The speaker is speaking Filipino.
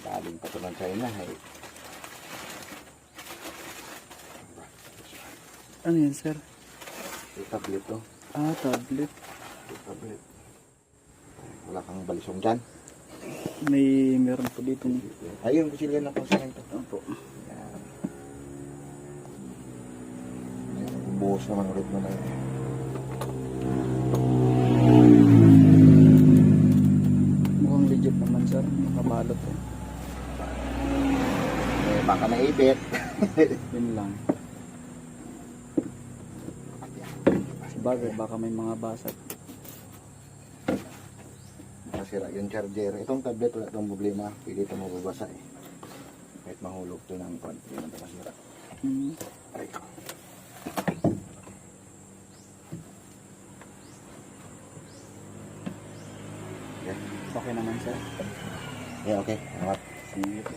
Galing pa ito ng China. Ano yan, sir? Yung tablet to. Ah, tablet. Yung tablet. Wala kang balisong dyan. Meron po dito. Ayun, kusilyan na pang sa ito. Opo. Yan. Buhos naman ulit mo na yun. Mukhang legit naman, sir. Nakabalot eh. Baka naibit. Yun lang. Bagay, baka may mga basag. Masira yung charger. Itong tablet wala itong problema. Pwede ito mababasa eh. Kahit mahulog ito ng kwan. Hindi naman ito masira. Aray ko. Okay naman, sir. Yeah, okay. Salamat. Sige po.